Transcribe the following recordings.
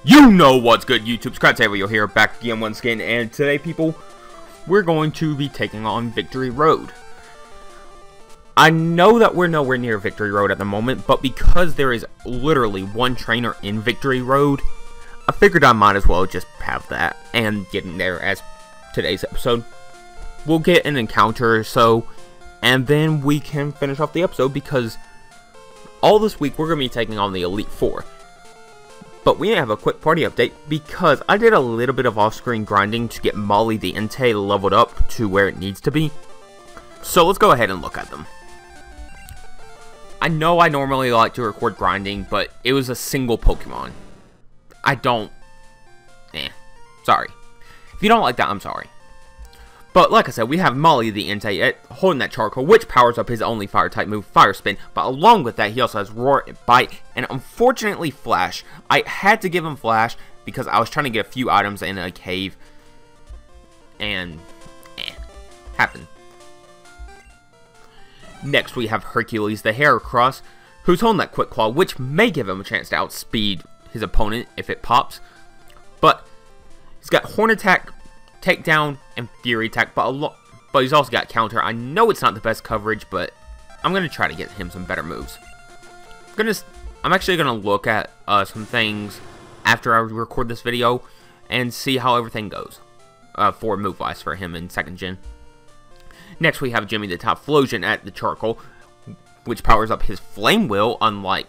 You know what's good, YouTube? Kratoctavio here, back again once again, and today, people, we're going to be taking on Victory Road. I know that we're nowhere near Victory Road at the moment, but because there is literally one trainer in Victory Road, I figured I might as well just have that and get in there as today's episode. We'll get an encounter or so, and then we can finish off the episode, because all this week we're going to be taking on the Elite Four. But we have a quick party update because I did a little bit of off-screen grinding to get Molly the Entei leveled up to where it needs to be. So let's go ahead and look at them. I know I normally like to record grinding, but it was a single Pokemon. Sorry. If you don't like that, I'm sorry. But like I said, we have Molly the Entei holding that charcoal, which powers up his only fire-type move, Fire Spin. But along with that, he also has Roar, Bite, and unfortunately Flash. I had to give him Flash because I was trying to get a few items in a cave. And, happened. Next, we have Hercules the Heracross, who's holding that Quick Claw, which may give him a chance to outspeed his opponent if it pops. But he's got Horn Attack, Takedown, and Fury Attack, but he's also got Counter. I know it's not the best coverage, but I'm going to try to get him some better moves. I'm actually going to look at some things after I record this video and see how everything goes for move-wise for him in 2nd Gen. Next, we have Jimmy the Typhlosion at the Charcoal, which powers up his Flame Wheel, unlike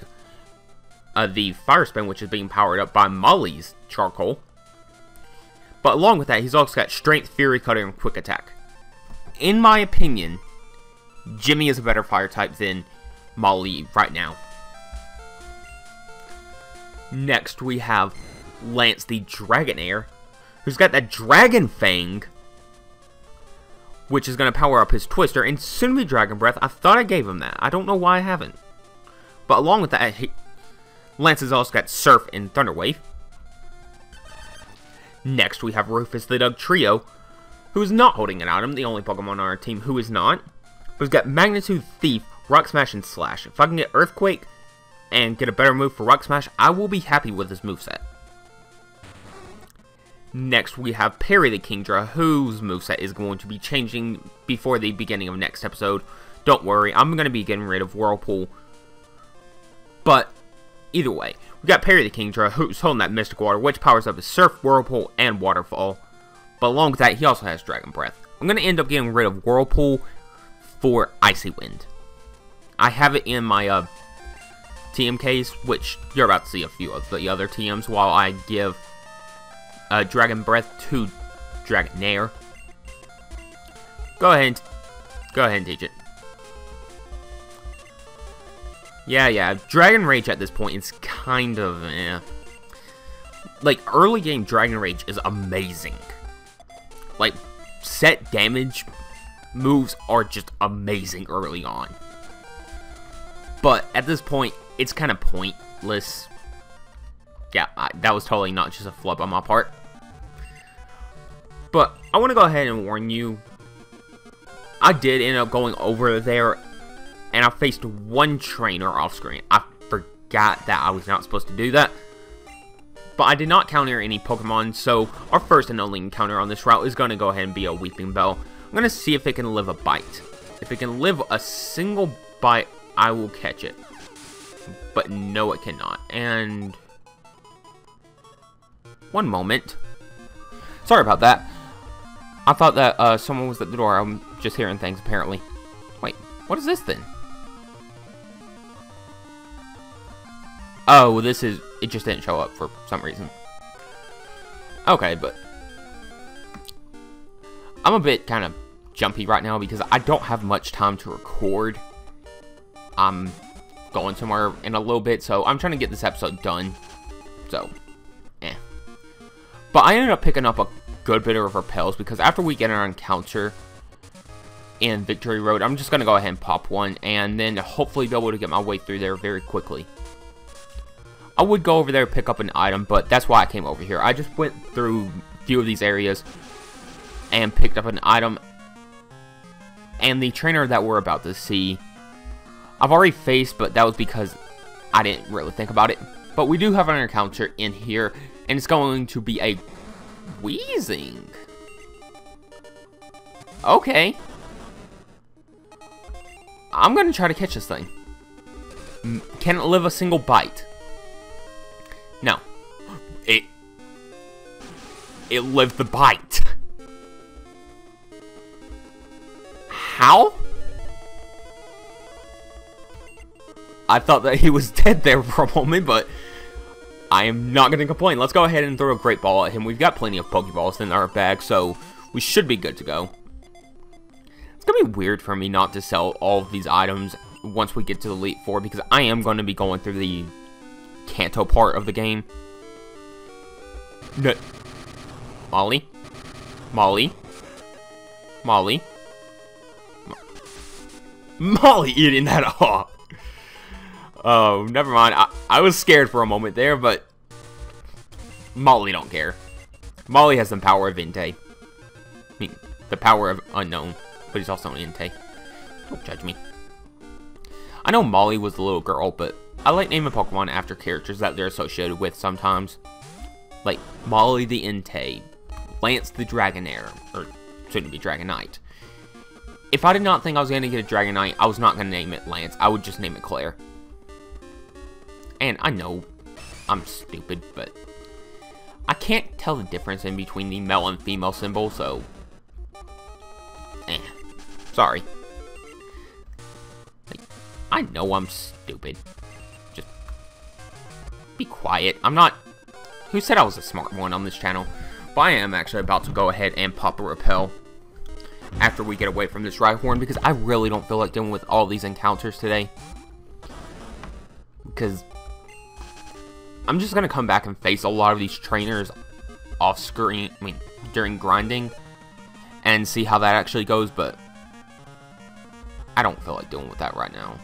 the Fire Spin, which is being powered up by Molly's Charcoal. But along with that, he's also got Strength, Fury Cutter, and Quick Attack. In my opinion, Jimmy is a better fire type than Molly right now. Next, we have Lance the Dragonair, who's got that Dragon Fang, which is going to power up his Twister, and soon to be Dragon Breath. I thought I gave him that. I don't know why I haven't. But along with that, Lance has also got Surf and Thunder Wave. Next, we have Rufus the Dugtrio, who is not holding an item, the only Pokemon on our team who is not. But he's got Magnitude, Thief, Rock Smash, and Slash. If I can get Earthquake and get a better move for Rock Smash, I will be happy with this moveset. Next, we have Perry the Kingdra, whose moveset is going to be changing before the beginning of next episode. Don't worry, I'm going to be getting rid of Whirlpool. But either way, we got Perry the Kingdra, who's holding that Mystic Water, which powers up his Surf, Whirlpool, and Waterfall. But along with that, he also has Dragon Breath. I'm going to end up getting rid of Whirlpool for Icy Wind. I have it in my TM case, which you're about to see a few of the other TMs, while I give Dragon Breath to Dragonair. Go ahead and teach it. Yeah, Dragon Rage at this point is kind of, Like, early game Dragon Rage is amazing. Like, set damage moves are just amazing early on. But at this point, it's kind of pointless. Yeah, that was totally not just a flub on my part. But I want to go ahead and warn you, I did end up going over there, and I faced one trainer off screen. I forgot that I was not supposed to do that. But I did not counter any Pokemon, so our first and only encounter on this route is going to go ahead and be a Weeping Bell. I'm going to see if it can live a bite. If it can live a single bite, I will catch it. But no, it cannot. And one moment. Sorry about that. I thought that someone was at the door. I'm just hearing things, apparently. Wait, what is this then? Oh, this is... It just didn't show up for some reason. Okay, but I'm a bit kind of jumpy right now because I don't have much time to record. I'm going somewhere in a little bit, so I'm trying to get this episode done. So, But I ended up picking up a good bit of repels because after we get our encounter in Victory Road, I'm just going to go ahead and pop one and then hopefully be able to get my way through there very quickly. I would go over there and pick up an item, but that's why I came over here. I just went through a few of these areas and picked up an item. And the trainer that we're about to see, I've already faced, but that was because I didn't really think about it. But we do have an encounter in here, and it's going to be a Weezing. Okay. I'm going to try to catch this thing. Can it live a single bite? No. It lived the bite. How? I thought that he was dead there for a moment, but I am not going to complain. Let's go ahead and throw a Great Ball at him. We've got plenty of Pokeballs in our bag, so we should be good to go. It's going to be weird for me not to sell all of these items once we get to the Elite Four, because I am going to be going through the Kanto part of the game. No. Molly? Molly? Molly? Molly eating that up! Oh, never mind. I was scared for a moment there, but Molly don't care. Molly has the power of Entei. I mean, the power of Unknown, but he's also an Entei. Don't judge me. I know Molly was the little girl, but I like naming Pokemon after characters that they're associated with sometimes. Like Molly the Entei, Lance the Dragonair, or soon to be Dragonite. If I did not think I was going to get a Dragonite, I was not going to name it Lance. I would just name it Clair. And I know I'm stupid, but I can't tell the difference in between the male and female symbol, so sorry. Like, I know I'm stupid. Just be quiet. I'm not... Who said I was a smart one on this channel? But I am actually about to go ahead and pop a Repel after we get away from this Rhyhorn, because I really don't feel like dealing with all these encounters today. Because I'm just going to come back and face a lot of these trainers off screen, I mean, during grinding, and see how that actually goes, but I don't feel like dealing with that right now.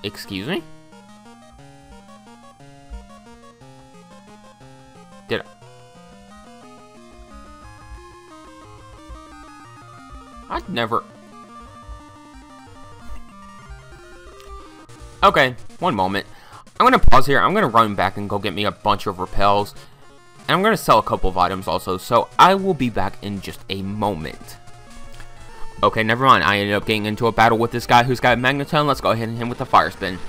Excuse me? Did I'd never... Okay, one moment. I'm going to pause here. I'm going to run back and go get me a bunch of repels. And I'm going to sell a couple of items also, so I will be back in just a moment. Okay, never mind. I ended up getting into a battle with this guy who's got a Magneton. Let's go ahead and hit him with the Fire Spin.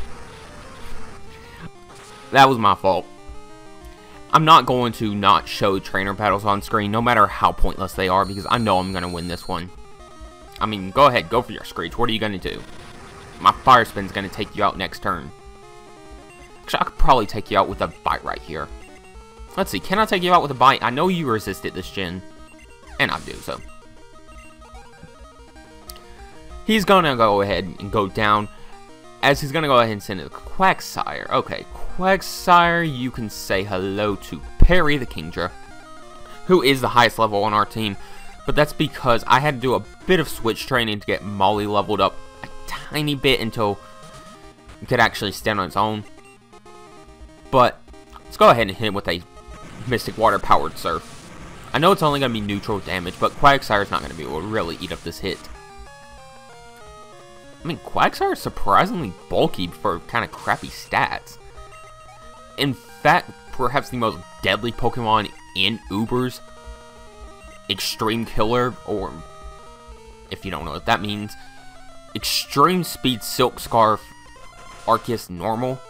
That was my fault. I'm not going to not show trainer battles on screen, no matter how pointless they are, because I know I'm going to win this one. I mean, go ahead, go for your Screech. What are you going to do? My Fire Spin's going to take you out next turn. Actually, I could probably take you out with a Bite right here. Let's see, can I take you out with a Bite? I know you resisted this gen, and I do, so. He's going to go ahead and go down, as he's going to go ahead and send it to Quagsire. Okay, Quagsire, you can say hello to Perry the Kingdra, who is the highest level on our team, but that's because I had to do a bit of switch training to get Molly leveled up a tiny bit until it could actually stand on its own. But let's go ahead and hit him with a Mystic Water powered Surf. I know it's only going to be neutral damage, but Quagsire's not going to be able to really eat up this hit. I mean, Quagsire is surprisingly bulky for kind of crappy stats. In fact, perhaps the most deadly Pokemon in Ubers, Extreme Killer, or if you don't know what that means, Extreme Speed Silk Scarf, Arceus Normal.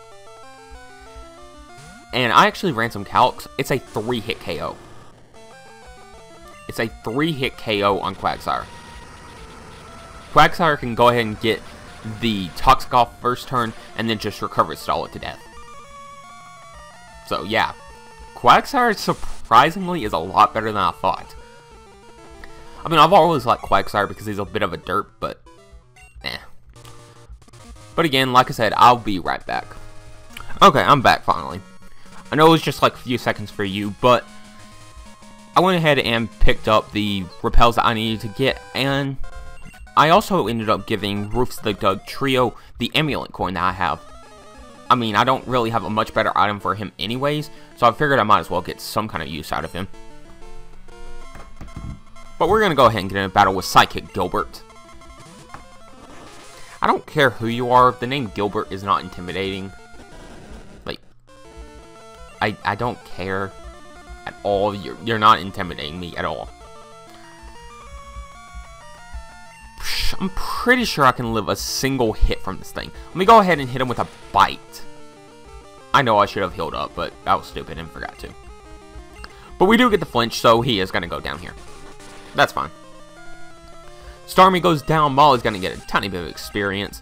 And I actually ran some calcs. It's a 3-hit KO. It's a 3-hit KO on Quagsire. Quagsire can go ahead and get the Toxic off first turn, and then just recover it, stall it to death. So yeah, Quagsire surprisingly is a lot better than I thought. I mean, I've always liked Quagsire because he's a bit of a derp, but But again, like I said, I'll be right back. Okay, I'm back finally. I know it was just like a few seconds for you, but I went ahead and picked up the repels that I needed to get, and I also ended up giving Rufus the Doug Trio the amulet coin that I have. I mean, I don't really have a much better item for him anyways, so I figured I might as well get some kind of use out of him. But we're going to go ahead and get in a battle with Psychic Gilbert. I don't care who you are. The name Gilbert is not intimidating. Like, I don't care at all. You're not intimidating me at all. I'm pretty sure I can live a single hit from this thing. Let me go ahead and hit him with a bite. I know I should have healed up, but I was stupid and forgot to. But we do get the flinch, so he is going to go down here. That's fine. Starmie goes down. Molly's going to get a tiny bit of experience.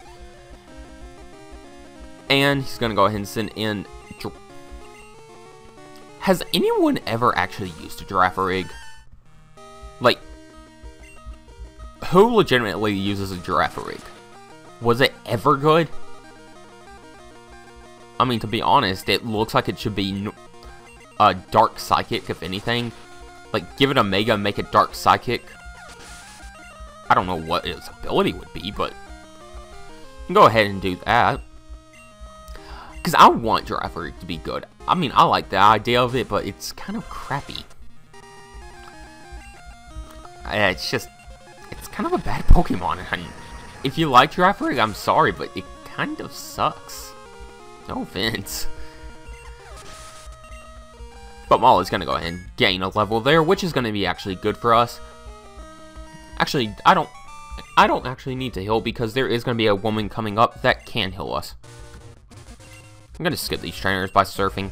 And he's going to go ahead and send in... Has anyone ever actually used a Giraffe-rig? Like, who legitimately uses a Giraffe-rig? Was it ever good? I mean, to be honest, it looks like it should be a Dark Psychic, if anything. Like, give it a Mega and make it Dark Psychic. I don't know what its ability would be, but you can go ahead and do that. Because I want Giraffe-rig to be good. I mean, I like the idea of it, but it's kind of crappy. It's kind of a bad Pokemon. And if you like Giraffe-rig, I'm sorry, but it kind of sucks. No offense. But Molly's going to go ahead and gain a level there, which is going to be actually good for us. Actually, I don't actually need to heal because there is going to be a woman coming up that can heal us. I'm going to skip these trainers by surfing.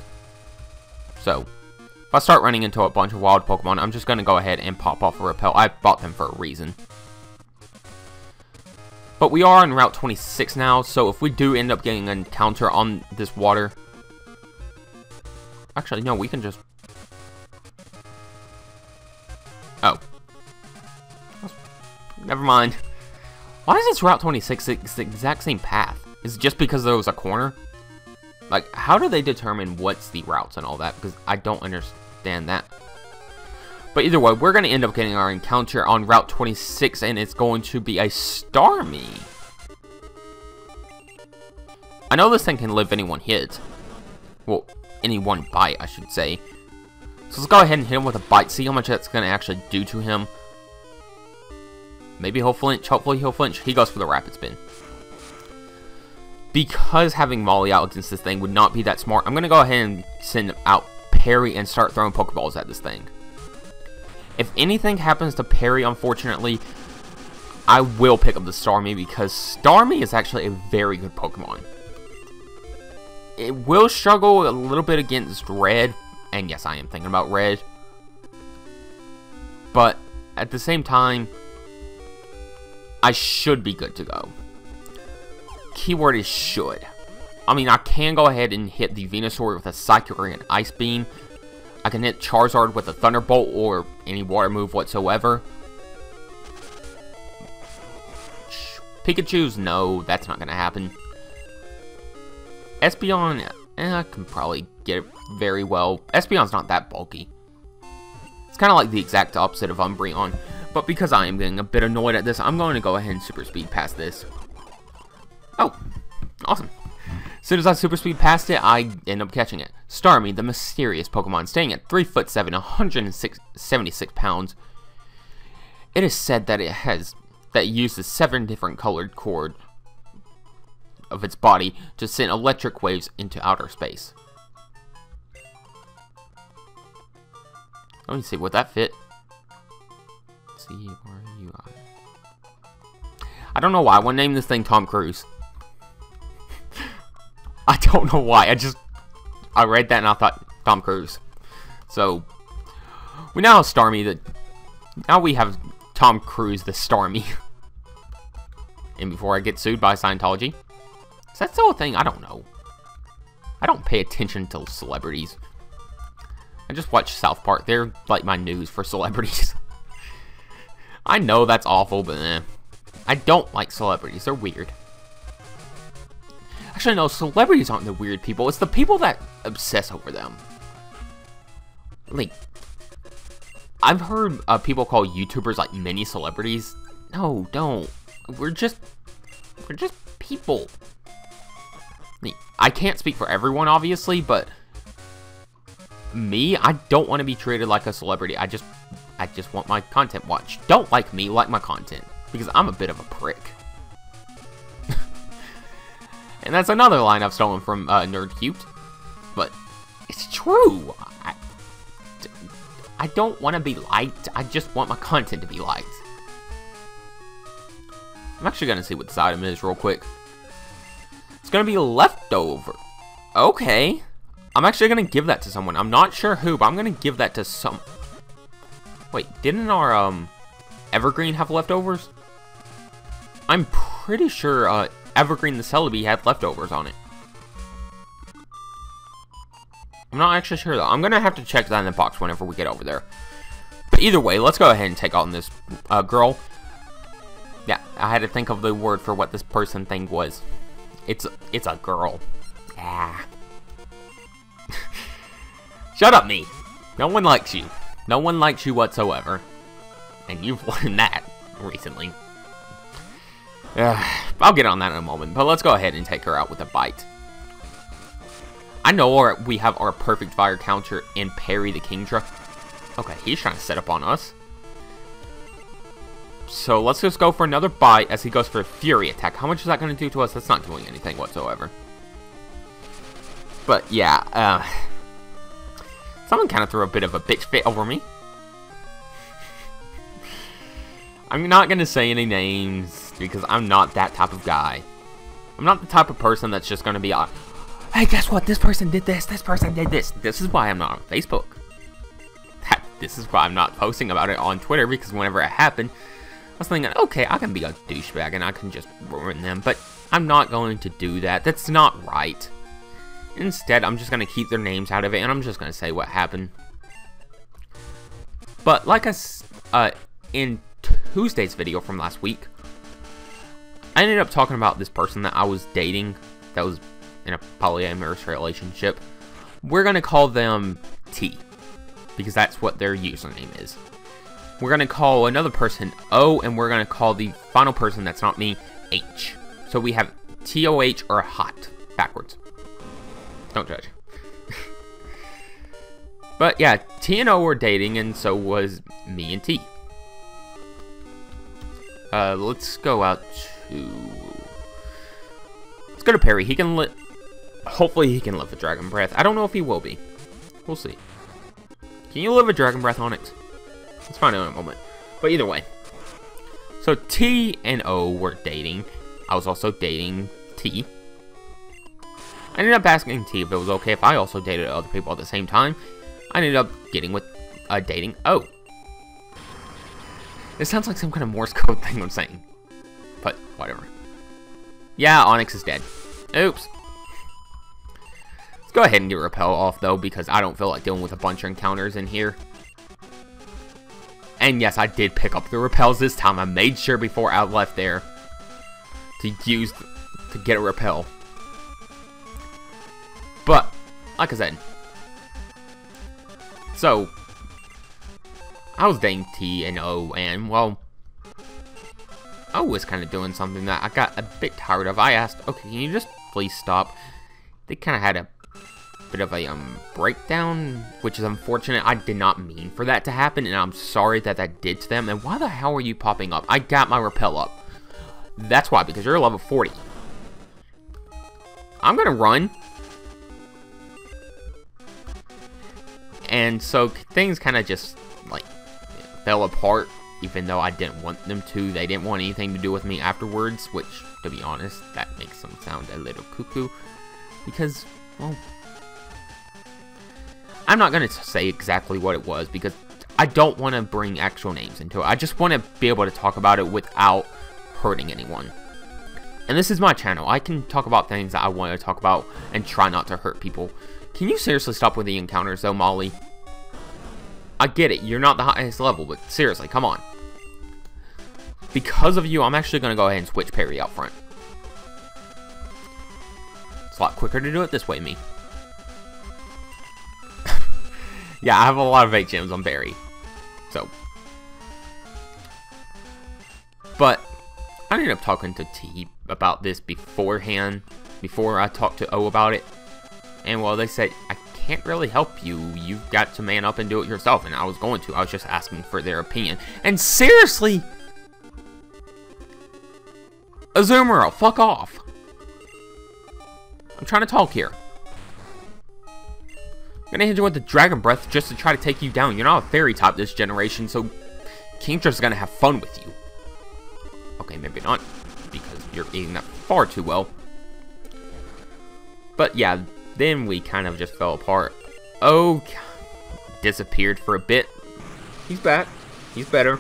So, if I start running into a bunch of wild Pokemon, I'm just going to go ahead and pop off a Repel. I bought them for a reason. But we are on Route 26 now, so if we do end up getting an encounter on this water... Actually, no, we can just... Oh. Never mind. Why is this Route 26 the exact same path? Is it just because there was a corner? Like, how do they determine what's the routes and all that? Because I don't understand that. But either way, we're going to end up getting our encounter on Route 26, and it's going to be a Starmie. I know this thing can live any one hit. Well, any one bite, I should say. So let's go ahead and hit him with a bite, see how much that's going to actually do to him. Maybe he'll flinch, hopefully he'll flinch. He goes for the Rapid Spin. Because having Molly out against this thing would not be that smart, I'm going to go ahead and send out Parry and start throwing Pokeballs at this thing. If anything happens to Parry, unfortunately, I will pick up the Starmie because Starmie is actually a very good Pokemon. It will struggle a little bit against Red, and yes, I am thinking about Red. But at the same time, I should be good to go. Keyword is should. I mean, I can go ahead and hit the Venusaur with a Psychic or an Ice Beam. I can hit Charizard with a Thunderbolt or any water move whatsoever. Pikachu's, no, that's not going to happen. Espeon, I can probably get it very well. Espeon's not that bulky. It's kind of like the exact opposite of Umbreon. But because I am getting a bit annoyed at this, I'm going to go ahead and Super Speed past this. Oh, awesome. As soon as I Super Speed past it, I end up catching it. Starmie, the mysterious Pokemon, staying at 3'7", 176 pounds. It is said that it uses 7 different colored cord of its body to send electric waves into outer space. Let me see, would that fit? Let's see where you are. I don't know why I want to name this thing Tom Cruise. I don't know why. I read that and I thought Tom Cruise. So we now have Starmie. Now we have Tom Cruise the Starmie. And before I get sued by Scientology, is that still a thing? I don't know. I don't pay attention to celebrities. I just watch South Park. They're like my news for celebrities. I know that's awful, but I don't like celebrities. They're weird. Actually, no, celebrities aren't the weird people. It's the people that obsess over them. Like, I've heard people call YouTubers like mini celebrities. No, don't. We're just people. I can't speak for everyone, obviously, but me, I don't want to be treated like a celebrity. I just want my content watched. Don't like me, like my content, because I'm a bit of a prick. And that's another line I've stolen from Nerd Cute. But it's true. I don't want to be liked. I just want my content to be liked. I'm actually going to see what this item is real quick. It's going to be leftover. Okay. I'm actually going to give that to someone. I'm not sure who, but I'm going to give that to some... Wait, didn't our Evergreen have leftovers? I'm pretty sure Evergreen the Celebi had leftovers on it. I'm not actually sure though. I'm going to have to check that in the box whenever we get over there. But either way, let's go ahead and take on this girl. Yeah, I had to think of the word for what this person thing was. It's a girl. Ah. Shut up, me. No one likes you. No one likes you whatsoever. And you've learned that recently. I'll get on that in a moment, but let's go ahead and take her out with a bite. I know we have our perfect fire counter in Perry the Kingdra. Okay, he's trying to set up on us. So let's just go for another bite as he goes for a Fury attack. How much is that going to do to us? That's not doing anything whatsoever. But yeah, someone kind of threw a bit of a bitch fit over me. I'm not going to say any names because I'm not that type of guy. I'm not the type of person that's just going to be like, hey, guess what? This person did this. This person did this. This is why I'm not on Facebook. This is why I'm not posting about it on Twitter, because whenever it happened, I was thinking, okay, I can be a douchebag and I can just ruin them, but I'm not going to do that. That's not right. Instead, I'm just going to keep their names out of it, and I'm just going to say what happened. But like in Tuesday's video from last week, I ended up talking about this person that I was dating that was in a polyamorous relationship. We're going to call them T, because that's what their username is. We're going to call another person O, and we're going to call the final person that's not me H. So we have TOH or hot backwards. Don't judge. But yeah, T and O were dating, and so was me and T. Let's go out to... Let's go to Perry. He can hopefully he can live a Dragon Breath. I don't know if he will be. We'll see. Can you live a Dragon Breath, Onyx? Let's find out in a moment. But either way. So T and O were dating. I was also dating T. I ended up asking T if it was okay if I also dated other people at the same time. I ended up getting with dating O. It sounds like some kind of Morse code thing I'm saying. But whatever. Yeah, Onyx is dead. Oops. Let's go ahead and get Repel off though, because I don't feel like dealing with a bunch of encounters in here. And yes, I did pick up the Repels this time. I made sure before I left there to get a Repel. But, like I said, so, I was dating T and O, and, well, O was kind of doing something that I got a bit tired of. I asked, okay, can you just please stop? They kind of had a bit of a breakdown, which is unfortunate. I did not mean for that to happen, and I'm sorry that that did to them. And why the hell are you popping up? I got my Repel up. That's why, because you're level 40. I'm going to run. And so things kind of just, like, fell apart, even though I didn't want them to. They didn't want anything to do with me afterwards, which, to be honest, that makes them sound a little cuckoo. Because, well, I'm not going to say exactly what it was, because I don't want to bring actual names into it. I just want to be able to talk about it without hurting anyone. And this is my channel. I can talk about things that I want to talk about and try not to hurt people. Can you seriously stop with the encounters, though, Molly? I get it. You're not the highest level, but seriously, come on. Because of you, I'm actually going to go ahead and switch Perry out front. It's a lot quicker to do it this way, me. Yeah, I have a lot of 8 gems on Perry. So. But I ended up talking to T about this beforehand, before I talked to O about it. And, well, they said, I can't really help you. You've got to man up and do it yourself. And I was going to. I was just asking for their opinion. And seriously, Azumarill, fuck off. I'm trying to talk here. I'm gonna hit you with the Dragon Breath just to try to take you down. You're not a fairy type this generation, so Kingdra's gonna have fun with you. Okay, maybe not, because you're eating that far too well. But yeah, then we kind of just fell apart. Oh, disappeared for a bit. He's back. He's better.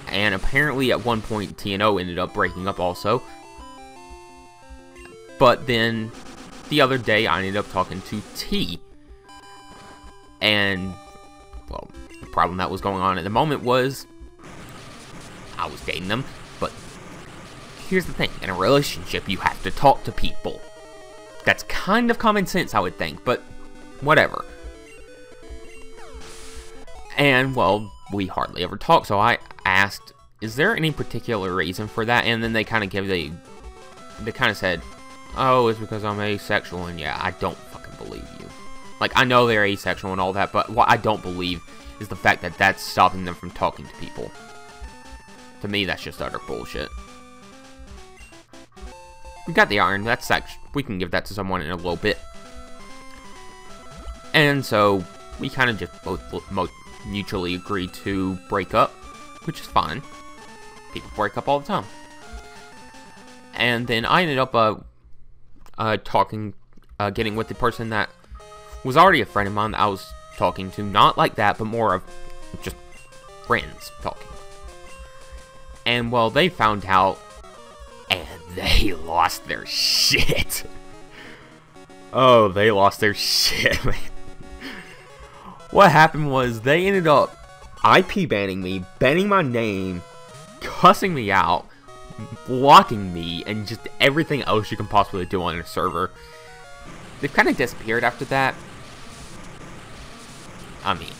And apparently at one point TNO ended up breaking up also. But then the other day I ended up talking to T. And, well, the problem that was going on at the moment was I was dating them. But here's the thing. In a relationship, you have to talk to people. That's kind of common sense, I would think. But whatever. And, well, we hardly ever talk. So I asked, is there any particular reason for that? And then they kind of said, oh, it's because I'm asexual. And yeah, I don't fucking believe you. Like, I know they're asexual and all that, but what I don't believe is the fact that that's stopping them from talking to people. To me, that's just utter bullshit. We got the iron. That's we can give that to someone in a little bit. And so we kind of just both mutually agreed to break up, which is fine. People break up all the time. And then I ended up getting with the person that was already a friend of mine that I was talking to. Not like that, but more of just friends talking. And, well, they found out, and they lost their shit. Oh, they lost their shit, man. What happened was they ended up IP banning me, banning my name, cussing me out, blocking me, and just everything else you can possibly do on a server. They've kind of disappeared after that. I mean,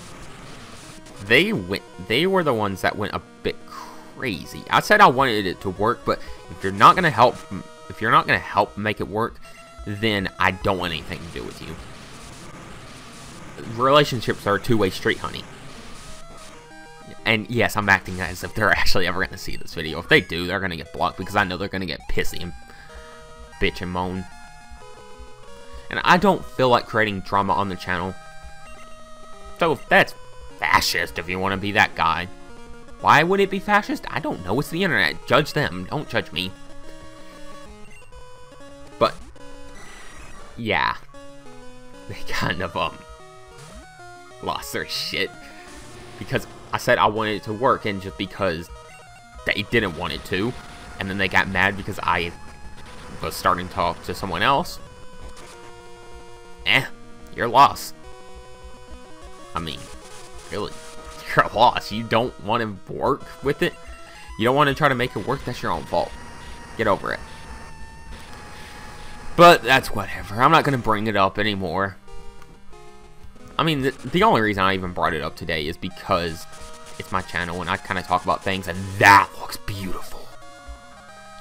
they were the ones that went a bit crazy. I said I wanted it to work, but if you're not gonna help make it work, then I don't want anything to do with you. Relationships are a two-way street, honey. And yes, I'm acting as if they're actually ever going to see this video. If they do, they're going to get blocked because I know they're going to get pissy and bitch and moan. And I don't feel like creating drama on the channel. So if that's fascist, if you want to be that guy. Why would it be fascist? I don't know. It's the internet. Judge them. Don't judge me. But, yeah. They kind of, lost their shit. Because I said I wanted it to work, and just because they didn't want it to, and then they got mad because I was starting to talk to someone else. You're lost. I mean, really, you're lost. You don't want to work with it. You don't want to try to make it work. That's your own fault. Get over it. But that's whatever. I'm not going to bring it up anymore. I mean, the only reason I even brought it up today is because it's my channel and I kind of talk about things, and that looks beautiful.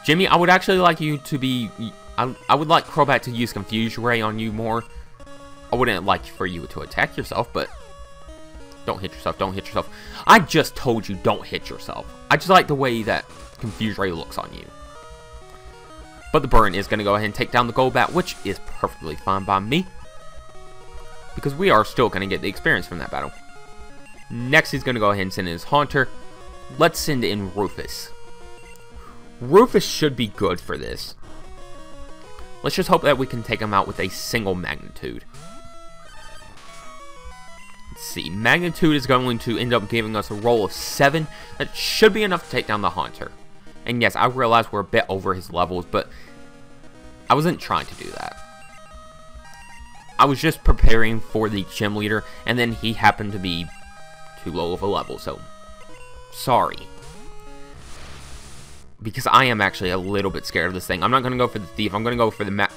Jimmy, I would actually like you to be... I would like Crobat to use Confuse Ray on you more. I wouldn't like for you to attack yourself, but... Don't hit yourself, don't hit yourself. I just told you don't hit yourself. I just like the way that Confuse Ray looks on you. But the burn is going to go ahead and take down the Golbat, which is perfectly fine by me. Because we are still going to get the experience from that battle. Next, he's going to go ahead and send in his Haunter. Let's send in Rufus. Rufus should be good for this. Let's just hope that we can take him out with a single Magnitude. Let's see. Magnitude is going to end up giving us a roll of 7. That should be enough to take down the Haunter. And yes, I realize we're a bit over his levels, but I wasn't trying to do that. I was just preparing for the gym leader, and then he happened to be too low of a level, so sorry. Because I am actually a little bit scared of this thing. I'm not going to go for the Thief, I'm going to go for the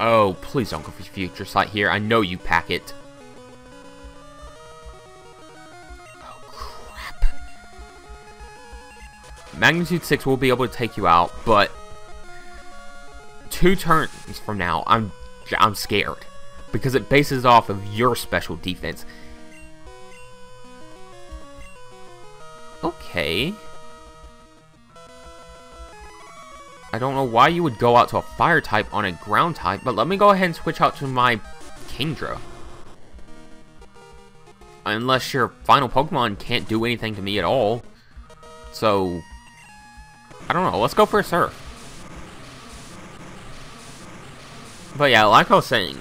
Oh, please don't go for Future Sight here. I know you pack it. Oh, crap. Magnitude 6 will be able to take you out, but 2 turns from now, I'm scared, because it bases off of your special defense. Okay. I don't know why you would go out to a fire type on a ground type, but let me go ahead and switch out to my Kingdra. Unless your final Pokemon can't do anything to me at all. So, I don't know, let's go for a Surf. But yeah, like I was saying,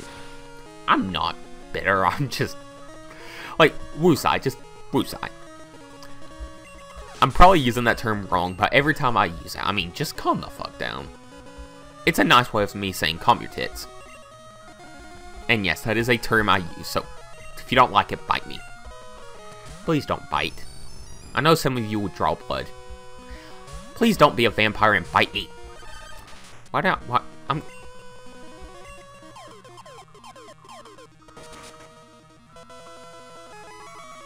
I'm not bitter, I'm just, like, woosai, just woosai. I'm probably using that term wrong, but every time I use it, I mean, just calm the fuck down. It's a nice way of me saying calm your tits. And yes, that is a term I use, so if you don't like it, bite me. Please don't bite. I know some of you would draw blood. Please don't be a vampire and bite me. Why not? What?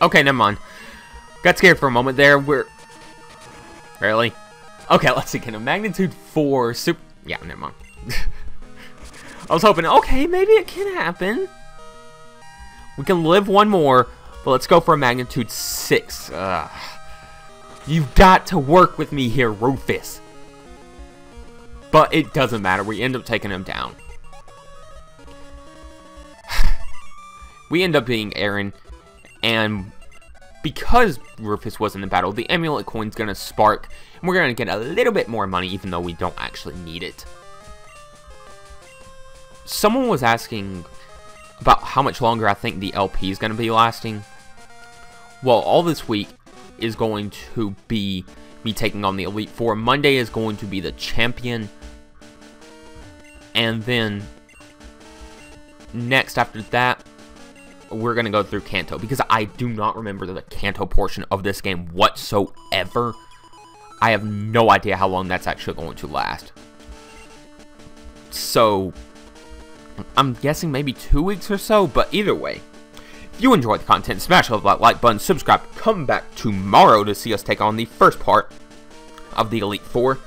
Okay, never mind. Got scared for a moment there. Really? Okay, let's see. Can a magnitude 4 super... Yeah, never mind. I was hoping, okay, maybe it can happen. We can live one more, but let's go for a magnitude 6. You've got to work with me here, Rufus. But it doesn't matter. We end up taking him down. We end up being Aaron, and because Rufus was in the battle, the amulet coin's gonna spark, and we're gonna get a little bit more money, even though we don't actually need it. Someone was asking about how much longer I think the LP is gonna be lasting. Well, all this week is going to be me taking on the Elite Four. Monday is going to be the champion, and then next after that, we're going to go through Kanto, because I do not remember the Kanto portion of this game whatsoever. I have no idea how long that's actually going to last. So, I'm guessing maybe 2 weeks or so, but either way, if you enjoyed the content, smash that like button, subscribe, come back tomorrow to see us take on the first part of the Elite Four.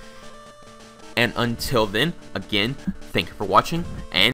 And until then, again, thank you for watching, and